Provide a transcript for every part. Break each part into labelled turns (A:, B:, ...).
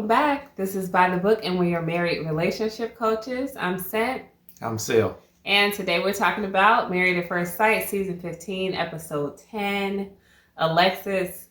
A: welcome back. This is By the Book, and we're your married relationship coaches. I'm Sent.
B: I'm Sil.
A: And today we're talking about Married at First Sight, Season 15, Episode 10, Alexis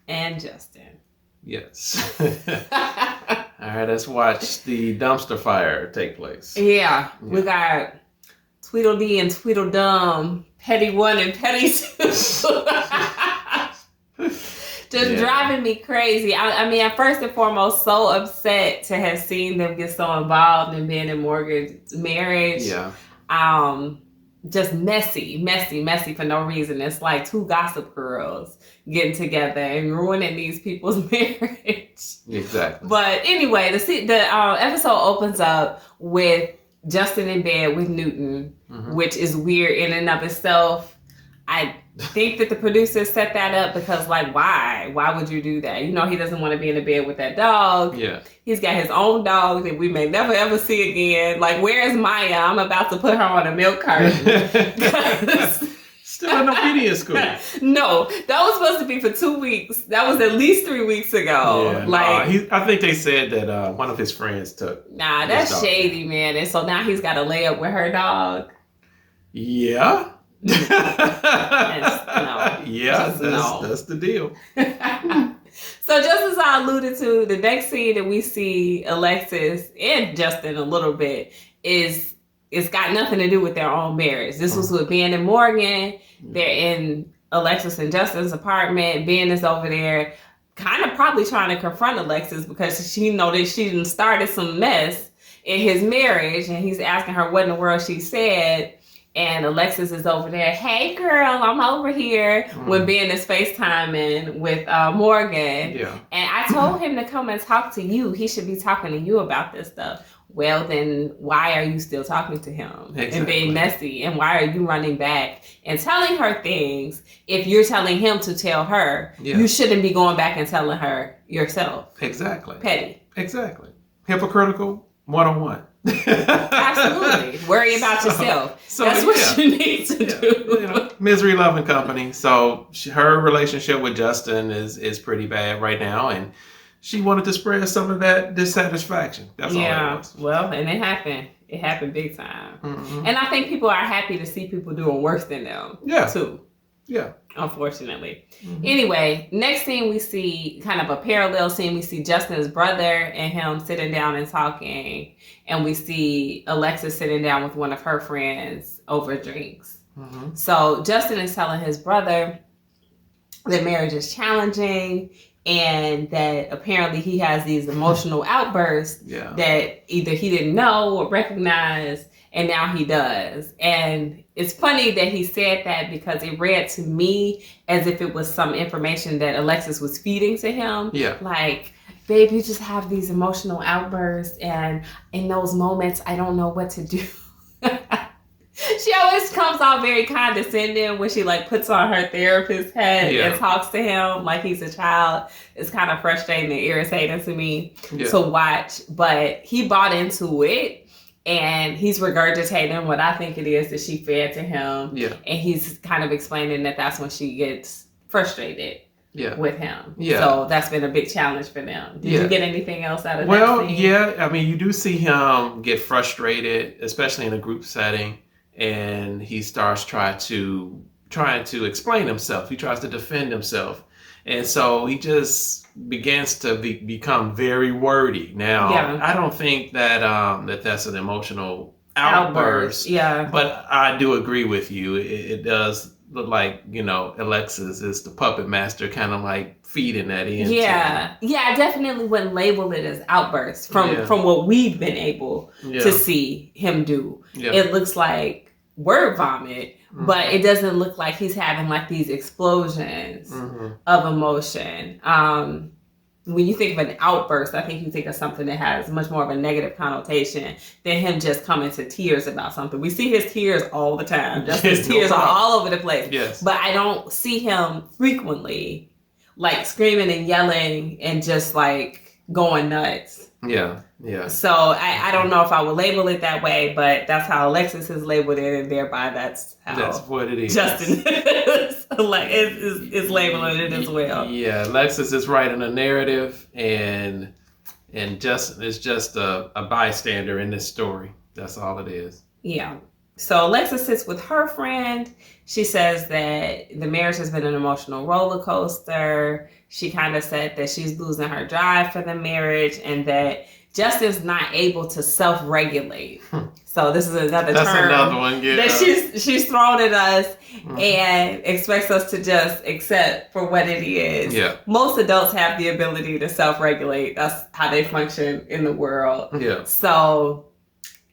A: and Justin.
B: Yes. All right, let's watch the dumpster fire take place.
A: Yeah. We got Tweedledee and Tweedledum, Petty 1 and Petty 2. Just driving me crazy. I mean, first and foremost, so upset to have seen them get so involved in Ben and Morgan's marriage.
B: Yeah.
A: Just messy for no reason. It's like two gossip girls getting together and ruining these people's marriage.
B: Exactly.
A: But anyway, the episode opens up with Justin in bed with Newton, which is weird in and of itself. I think that the producers set that up because, like, why? Why would you do that? You know, he doesn't want to be in the bed with that dog.
B: Yeah. He's
A: got his own dog that we may never, ever see again. Like, where is Maya? I'm about to put her on a milk carton.
B: Still in obedience school.
A: No, that was supposed to be for 2 weeks. That was at least 3 weeks ago.
B: Yeah, I think they said that one of his friends took.
A: Nah, that's shady, man. And so now he's got to lay up with her dog.
B: Yeah.
A: That's
B: the deal.
A: So just as I alluded to, the next scene that we see Alexis and Justin a little bit it's got nothing to do with their own marriage. This was with Ben and Morgan. They're in Alexis and Justin's apartment. Ben is over there kind of probably trying to confront Alexis because she noticed she done started some mess in his marriage, and he's asking her what in the world she said. And Alexis is over there, hey girl, I'm over here, when Ben is FaceTiming with Morgan.
B: Yeah.
A: And I told him to come and talk to you. He should be talking to you about this stuff. Well, then why are you still talking to him and being messy? And why are you running back and telling her things if you're telling him to tell her? Yeah. You shouldn't be going back and telling her yourself.
B: Exactly.
A: Petty.
B: Exactly. Hypocritical 101.
A: Absolutely. Worry about yourself. That's what you need to do.
B: You know, misery loving company. So her relationship with Justin is pretty bad right now, and she wanted to spread some of that dissatisfaction. That's all it was.
A: Well, and it happened. It happened big time. And I think people are happy to see people doing worse than them.
B: Yeah.
A: Too.
B: Yeah.
A: Unfortunately. Anyway, next scene we see kind of a parallel scene. We see Justin's brother and him sitting down and talking. And we see Alexis sitting down with one of her friends over drinks. So Justin is telling his brother that marriage is challenging and that apparently he has these emotional outbursts that either he didn't know or recognize, and now he does. And it's funny that he said that because it read to me as if it was some information that Alexis was feeding to him.
B: Yeah.
A: Like, babe, you just have these emotional outbursts, and in those moments, I don't know what to do. She always comes off very condescending when she like puts on her therapist's hat and talks to him like he's a child. It's kind of frustrating and irritating to me to watch, but he bought into it. And he's regurgitating what I think it is that she fed to him. Yeah. And he's kind of explaining that that's when she gets frustrated with him. Yeah. So that's been a big challenge for them. Did you get anything else out of that scene? Well,
B: yeah. I mean, you do see him get frustrated, especially in a group setting. And he starts trying to explain himself. He tries to defend himself. And so he just begins to become very wordy. Now, I don't think that that's an emotional outburst.
A: Yeah.
B: But I do agree with you. It does look like, Alexis is the puppet master, kind of like feeding that in.
A: Yeah. Yeah, I definitely wouldn't label it as outbursts from what we've been able to see him do. Yeah. It looks like word vomit. But it doesn't look like he's having like these explosions of emotion. When you think of an outburst, I think you think of something that has much more of a negative connotation than him just coming to tears about something. We see his tears all the time. Just his tears are all over the place. Yes. But I don't see him frequently like screaming and yelling and just like going nuts.
B: Yeah. Yeah.
A: So I don't know if I would label it that way, but that's how Alexis has labeled it, and thereby that's
B: what it is.
A: Justin is labeling it as well.
B: Yeah, Alexis is writing a narrative, and And Justin is just a bystander in this story. That's all it is.
A: Yeah. So Alexis sits with her friend. She says that the marriage has been an emotional roller coaster. She kind of said that she's losing her drive for the marriage and that Justin's not able to self-regulate. So this is another term
B: another one, yeah.
A: that she's thrown at us and expects us to just accept for what it is.
B: Yeah.
A: Most adults have the ability to self-regulate. That's how they function in the world.
B: Yeah.
A: So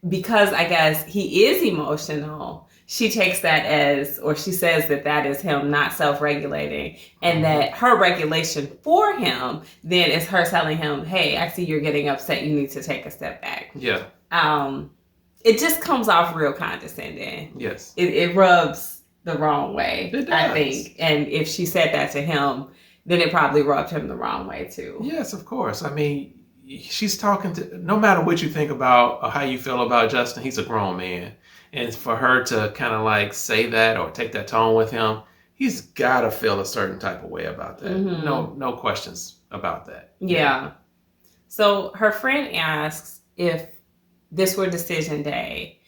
A: because I guess he is emotional, she takes that as, or she says that is him not self-regulating, and that her regulation for him then is her telling him, hey, I see you're getting upset. You need to take a step back.
B: Yeah.
A: It just comes off real condescending.
B: Yes.
A: It rubs the wrong way,
B: It does.
A: I think. And if she said that to him, then it probably rubbed him the wrong way too.
B: Yes, of course. I mean, she's talking to, no matter what you think about or how you feel about Justin, he's a grown man. And for her to kind of like say that or take that tone with him, he's got to feel a certain type of way about that. No questions about that.
A: Yeah. So her friend asks if this were decision day,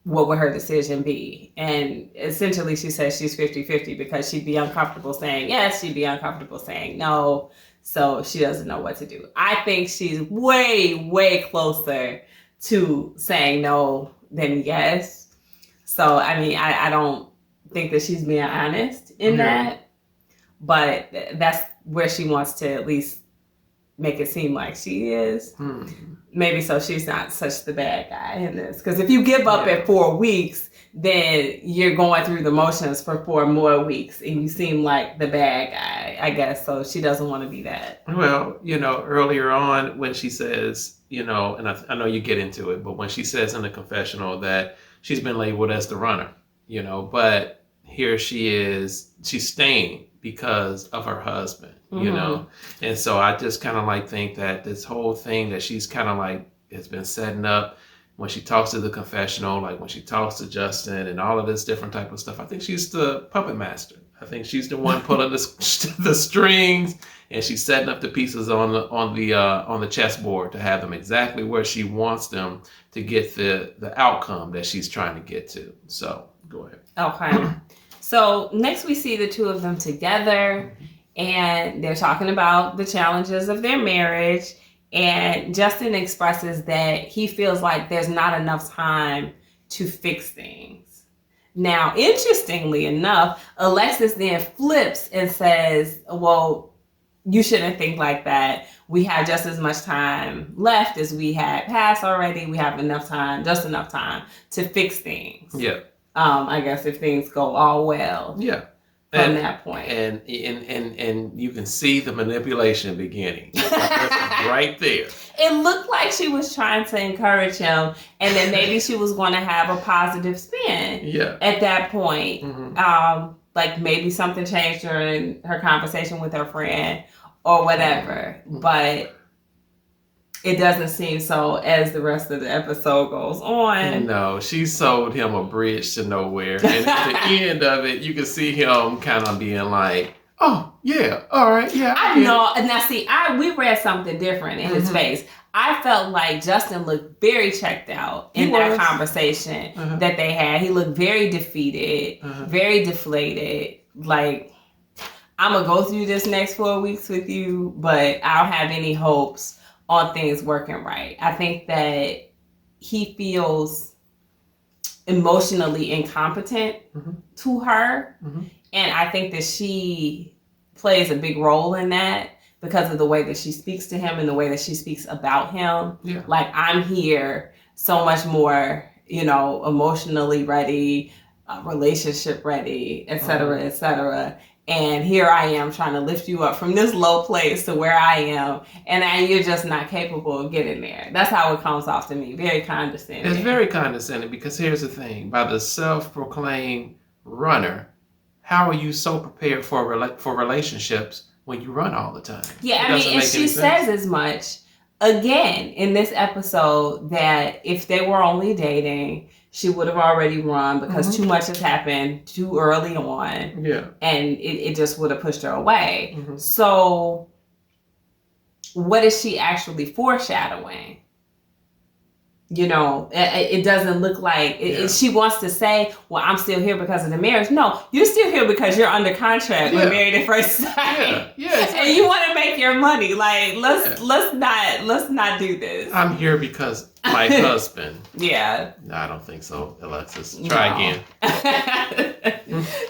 A: what would her decision be? And essentially she says she's 50-50 because she'd be uncomfortable saying yes, she'd be uncomfortable saying no. So she doesn't know what to do. I think she's way, way closer to saying no than yes. So, I mean, I don't think that she's being honest in that. But that's where she wants to at least make it seem like she is. Maybe so she's not such the bad guy in this. Because if you give up at 4 weeks, then you're going through the motions for 4 more weeks and you seem like the bad guy, I guess. So she doesn't want to be that.
B: Well, earlier on when she says, and I know you get into it, but when she says in the confessional that she's been labeled as the runner, but here she is, she's staying because of her husband, and so I just kind of like think that this whole thing that she's kind of like has been setting up when she talks to the confessional, like when she talks to Justin and all of this different type of stuff. I think she's the puppet master. I think she's the one pulling the strings, and she's setting up the pieces on the chessboard to have them exactly where she wants them to get the outcome that she's trying to get to. So go ahead.
A: Okay. So next we see the two of them together, and they're talking about the challenges of their marriage. And Justin expresses that he feels like there's not enough time to fix things. Now, interestingly enough, Alexis then flips and says, well, you shouldn't think like that. We have just as much time left as we had passed already. We have enough time, just enough time to fix things.
B: Yeah.
A: I guess if things go all well.
B: Yeah.
A: From that point.
B: And you can see the manipulation beginning. Right there.
A: It looked like she was trying to encourage him, and then maybe she was going to have a positive spin at that point. Like maybe something changed during her conversation with her friend or whatever. But it doesn't seem so as the rest of the episode goes on.
B: No, she sold him a bridge to nowhere. And at the end of it, you can see him kind of being like, oh, yeah, all right, yeah.
A: I know. Now, see, we read something different in his face. I felt like Justin looked very checked out in that conversation that they had. He looked very defeated, very deflated. Like, I'm going to go through this next 4 weeks with you, but I don't have any hopes on things working right. I think that he feels emotionally incompetent to her. And I think that she plays a big role in that because of the way that she speaks to him and the way that she speaks about him. Yeah. Like, I'm here so much more, emotionally ready, relationship ready, et cetera, et cetera. And here I am trying to lift you up from this low place to where I am. And you're just not capable of getting there. That's how it comes off to me. Very condescending.
B: It's very condescending because here's the thing. By the self-proclaimed runner, how are you so prepared for relationships when you run all the time?
A: Yeah, and she says as much, again, in this episode, that if they were only dating, she would have already run because too much has happened too early on. Yeah. And it just would have pushed her away. So what is she actually foreshadowing? You know, it doesn't look like she wants to say, well, I'm still here because of the marriage. No, you're still here because you're under contract with Married at First Sight.
B: Yeah, exactly.
A: And you want to make your money. Like, let's not do this.
B: I'm here because my husband.
A: Yeah.
B: No, I don't think so, Alexis. Try again.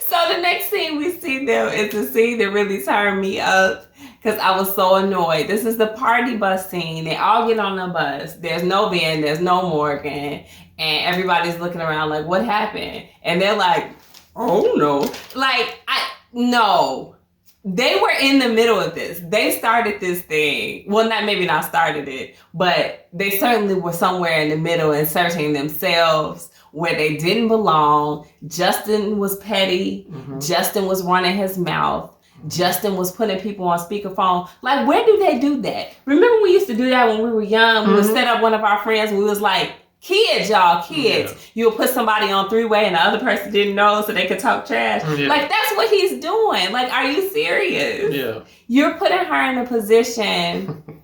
A: So the next scene we see them is the scene that really turned me up. Because I was so annoyed. This is the party bus scene. They all get on the bus. There's no Bihn. There's no Morgan. And everybody's looking around like, what happened? And they're like, oh, no. Like, no. They were in the middle of this. They started this thing. Well, maybe not started it. But they certainly were somewhere in the middle, inserting themselves where they didn't belong. Justin was petty. Mm-hmm. Justin was running his mouth. Justin was putting people on speakerphone. Like, where do they do that? Remember we used to do that when we were young? We would set up one of our friends and we was like, kids. Yeah. You would put somebody on three-way and the other person didn't know so they could talk trash. Yeah. Like, that's what he's doing. Like, are you serious? Yeah. You're putting her in a position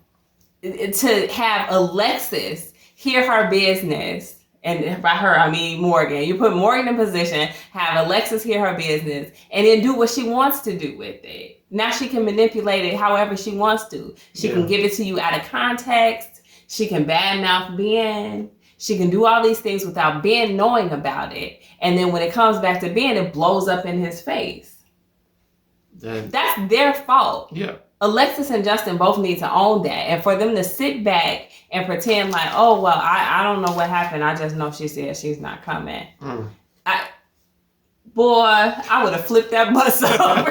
A: to have Alexis hear her business. And by her, I mean Morgan. You put Morgan in position, have Alexis hear her business, and then do what she wants to do with it. Now she can manipulate it however she wants to. She can give it to you out of context. She can badmouth Bihn. She can do all these things without Bihn knowing about it. And then when it comes back to Bihn, it blows up in his face. That's their fault. Yeah. Alexis and Justin both need to own that. And for them to sit back and pretend like, oh, well, I don't know what happened. I just know she said she's not coming. I would have flipped that bus over.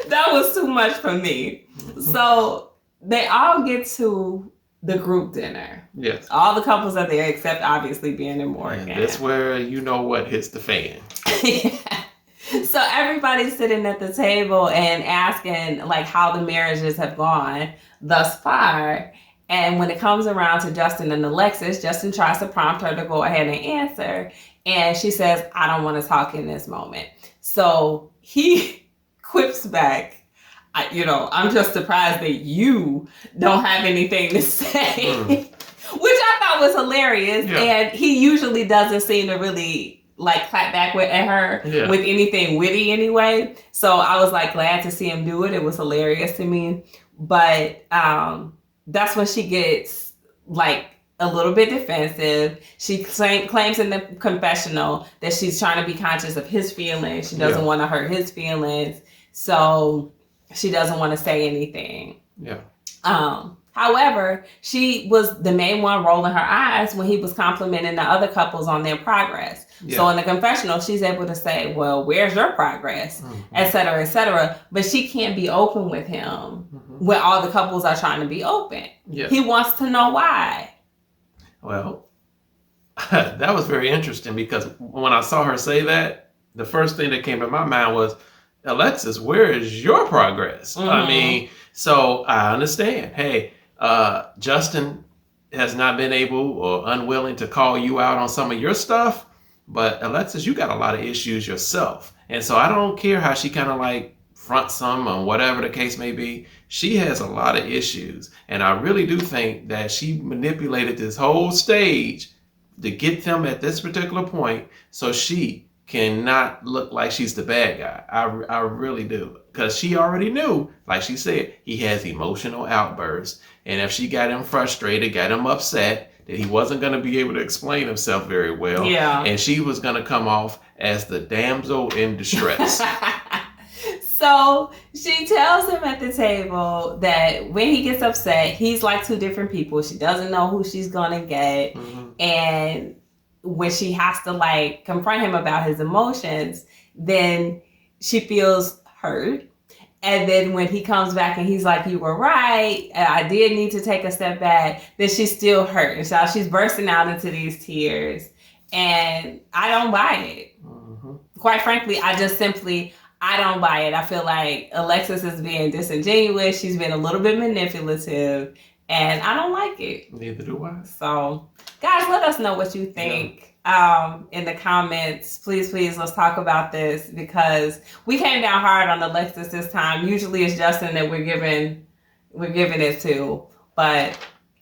A: That was too much for me. So they all get to the group dinner. Yes. All the couples are there except obviously Bihn and Morgan.
B: And that's where you know what hits the fan.
A: Yeah. So everybody's sitting at the table and asking like how the marriages have gone thus far. And when it comes around to Justin and Alexis, Justin tries to prompt her to go ahead and answer. And she says, I don't want to talk in this moment. So he quips back, I'm just surprised that you don't have anything to say, which I thought was hilarious. Yeah. And he usually doesn't seem to really like clap back at her with anything witty anyway. So I was like glad to see him do it. It was hilarious to me. But that's when she gets like a little bit defensive. She claims in the confessional that she's trying to be conscious of his feelings. She doesn't want to hurt his feelings. So she doesn't want to say anything. Yeah. However, she was the main one rolling her eyes when he was complimenting the other couples on their progress. Yeah. So in the confessional, she's able to say, well, where's your progress, et cetera, et cetera. But she can't be open with him when all the couples are trying to be open. Yeah. He wants to know why.
B: Well, that was very interesting because when I saw her say that, the first thing that came to my mind was, Alexis, where is your progress? I mean, so I understand. Hey, Justin has not been able or unwilling to call you out on some of your stuff. But Alexis, you got a lot of issues yourself. And so I don't care how she kind of like fronts some or whatever the case may be. She has a lot of issues. And I really do think that she manipulated this whole stage to get them at this particular point so she cannot look like she's the bad guy. I really do. Because she already knew, like she said, he has emotional outbursts. And if she got him frustrated, got him upset, that he wasn't going to be able to explain himself very well. Yeah. And she was going to come off as the damsel in distress.
A: So she tells him at the table that when he gets upset, he's like two different people. She doesn't know who she's going to get. And when she has to like confront him about his emotions, then she feels hurt. And then when he comes back and he's like, you were right, I did need to take a step back, then she's still hurt. And so she's bursting out into these tears. And I don't buy it. Quite frankly, I don't buy it. I feel like Alexis is being disingenuous. She's been a little bit manipulative. And I don't like it.
B: Neither do I.
A: So, guys, let us know what you think. in the comments. Please, let's talk about this, because we came down hard on Alexis this time. Usually it's Justin that we're giving it to, but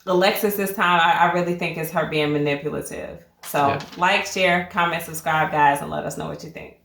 A: Alexis this time, I really think it's her being manipulative. So like, share, comment, subscribe, guys, and let us know what you think.